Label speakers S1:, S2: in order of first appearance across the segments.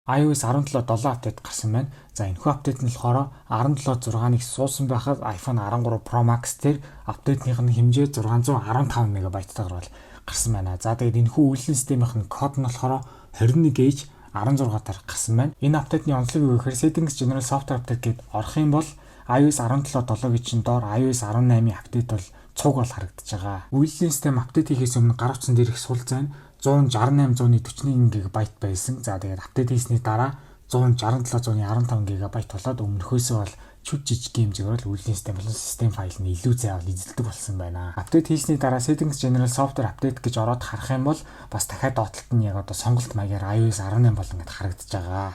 S1: iOS 17 7 апдейт гарсан байна. За энэхүү апдейт нь болохоор 17 6-ыг суусан байхад iPhone 13 Pro Max дээр апдейтных нь хэмжээ 615 MB-тайгаар бол гарсан байна. За тэгээд энэхүү үйлдвэрлэлийн системийнх нь код нь болохоор 21H 16-таар гарсан байна. Энэ апдейтний онцлог юу гэхээр Settings General Software Update гэдээ орох юм бол iOS 17 7-гийн чинь доор iOS 18-ийн апдейт бол цуг бол харагдаж байгаа. Үйлдвэрлэлийн систем апдейт хийхээс өмнө гар утсан дээрх сул зай нь 168 141 GB байсан. За тэгээд апдейт хийсний дараа 167 115 GB болоод өмнөхөөсөө бол чүд жижиг хэмжээгээр л үйлдвэрлэлийн систем болон систем файл нь илүү заавал эзэлдэг болсон байна. Апдейт хийсний дараа Settings General Software Update гэж ороод харах юм бол бас дахиад доотлолт нь яг одоо сонголт маягаар iOS 18 болон гэд харагдаж байгаа.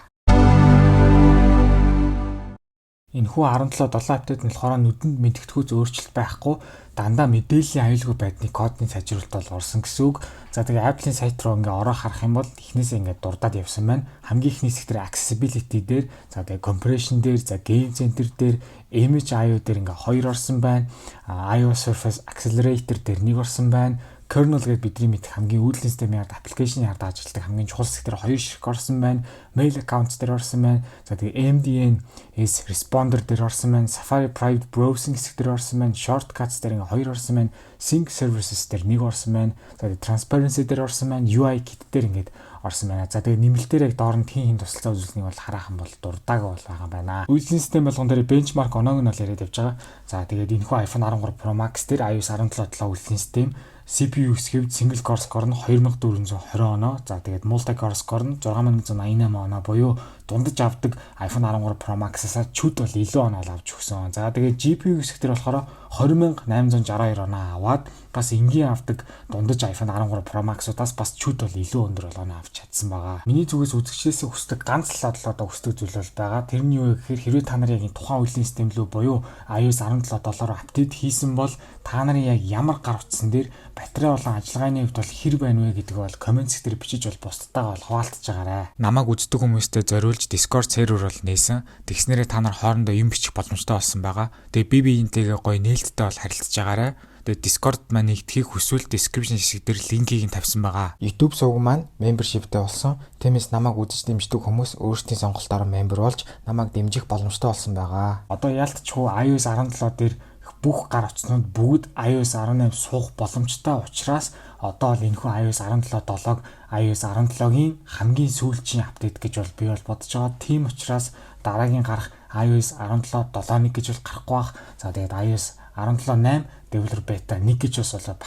S1: Энэхүү 17 7 апдейт нь болохоор нүдэнд мэдгэдэггүйц өөрчлөлт байхгүй дандаа мэдээллийн аюулгүй байдлын кодны сайжруулалт бол орсон гэсэн үг. За тэгээ Apple-ийн сайт руу ингээ ороо харах юм бол эхнээсээ ингээ дурдаад явсан байна. Хамгийн эхний сэдвэр accessibility дээр, за тэгээ compression дээр, за game center дээр, image IO дээр ингээ 2 орсон байна. iOS Surface Accelerator дээр 1 орсон байна. Kernel гэдэг бидний мэдэх хамгийн үйлдвэрлэлийн системийн ард аппликейшны ард ажилладаг хамгийн чухал сэдвэр 2 ширхэг орсон байна. Mail accounts дээр орсон байна. За тэгээ MDNS responder дээр орсон байна. Safari private browsing сэдвэр орсон байна. Shortcuts дээр 2 орсон байна. Sync services дээр 1 орсон байна. За тэгээ transparency дээр орсон байна. UI kit дээр ингээд орсон байна. За тэгээ нэмэлтээр яг доор нь хин тусалцаа үзүүлнийг бол хараахан бол дурдааг бол байгаа юм байна. Үйлдвэрлэлийн систем болгон дээр benchmark оноог нь бол яриад явж байгаа. За тэгээд энэхүү iPhone 13 Pro Max дээр iOS 17 7 үйлдвэрлэлийн систем CPU хэсгэвд single core score нь 2420 оноо. За тэгээд multi core score нь 6188 оноо буюу дундаж авдаг iPhone 13 Pro Max-аас чүд бол илүү оноо авч өгсөн. За тэгээд GPU хэсэг дээр болохоор 20862 оноо аваад бас энгийн авдаг дундаж iPhone 13 Pro Max-удаас бас чүд бол илүү өндөр оноо авч чадсан байгаа. Миний зүгээс үзэгчдээс хүсдэг ганц л одоо хүсдэг зүйл бол байгаа. Тэр нь юу гэхээр хэрвээ та нар яг тухайн үйлдвэрлэлийн систем лөө буюу iOS 17 7-оор апдейт хийсэн бол та нарын яг ямар гар утсан дээр батарей болон ажиллагааны хувьд бол хэр байна вэ гэдэг бол комент дээр бичиж бол бусдтайгаа бол хуваалцаж байгаарай. Намайг үздэг хүмүүстээ зориулж Discord сервер бол нээсэн. Тэгснээрээ та нар хоорондоо юм бичих боломжтой болсон байгаа. Тэгээ би биентэйгээ гоё нээлттэй бол харилцаж байгаарай. Тэгээ Discord маань нэгтгэхийг хүсвэл description хэсэг дээр линкийг нь тавьсан байгаа. YouTube сувг маань membershipтэй болсон. Тиймээс намайг үзэж дэмждэг хүмүүс өөрсдийн сонголтоор member болж намайг дэмжих боломжтой болсон байгаа. Одоо яалтчгүй iOS 17 дээр бүх гар утснууд бүгд iOS 18 суух боломжтой учраас одоо л энэхүү iOS 17 7-г iOS 17-гийн хамгийн сүүлчийн апдейт гэж бол би бол бодож байгаа. Тийм учраас дараагийн гарах iOS 17 7.1 гэж бол гарахгүй бах. За тэгээд iOS 17 8 developer beta 1 гэж бас бол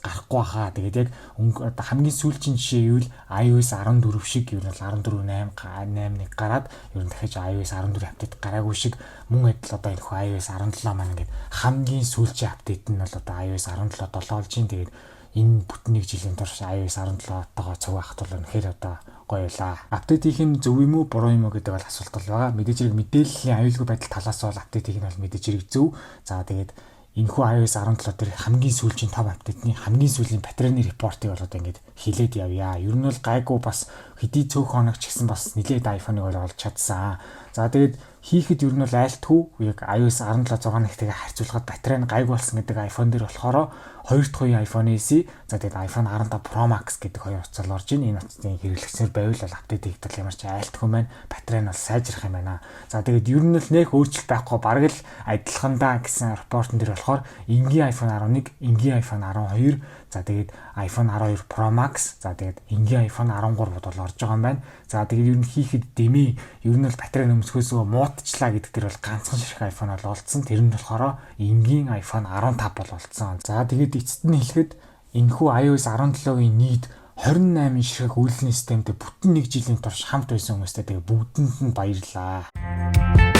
S1: гарахгүй баха. Тэгээд яг хамгийн сүүлчийн жишээ юу л iOS 14 шиг юу л 14 8 гараад ер нь дахиж iOS 14 апдейт гараагүй шиг мөн адил одоо энэхүү iOS 17 маань ингээд хамгийн сүүлчийн апдейт нь бол одоо iOS 17 7 болж чинь тэгээд энэ бүтэн нэг жилийн турш iOS 17-тоогоо цуг ахт бол үнэхээр одоо гоёлаа. Апдейт хийх нь зөв юм уу, буруу юм уу гэдэг бол асуулт бол байгаа. Мэдээж хэрэг мэдээллийн аюулгүй байдал талаас бол апдейт хийх нь бол мэдээж хэрэг зөв. За тэгээд энэхүү iOS 17 дээр хамгийн сүүлийн 5 апдейтний хамгийн сүүлийн батарейны репортыг бол одоо ингээд хилээд явъя. Ер нь бол гайгүй бас хэдий цөөх хоног ч гэсэн бас нэлээд iPhone-ыг бол олж чадсан. За тэгээд хийхэд ер нь бол айлтгүй яг iOS 17 6 нэгтэйгээ харьцуулахад батарей нь гайгүй болсон гэдэг iPhone дээр болохоор 2 дахь үеийн iPhone SE, за тэгээд iPhone 15 Pro Max гэдэг хоёр утсаар орж ийн. Энэ утсыг хэрэглэснээр байвал апдейт хийгдэл ямар ч айлтгүй байна. Батарей нь бол сайжрах юм байна. За тэгээд ер нь л нэх өөрчлөлт байхгүй бараг л адилхандаа гэсэн репортн дээр болохоор энгийн iPhone 11, энгийн iPhone 12, за тэгээд iPhone 12 Pro Max, за тэгээд энгийн iPhone 13 бол орж байгаа юм байна. За тэгээд ер нь хийхэд дэмий ер нь л батарей нөмсгөөсөө муутчлаа гэдэг дээр бол ганцхан ширхэг iPhone бол олдсон. Тэр нь болохоор энгийн iPhone 15 бол олдсон. За тэгээд эцэст нь хэлэхэд энэхүү iOS 17-гийн нийт 28 ширхэг үйлдвэрлэлийн системтэй бүтэн нэг жилийн турш хамт байсан хүмүүстээ тэгээ бүгдэнд нь баярлалаа.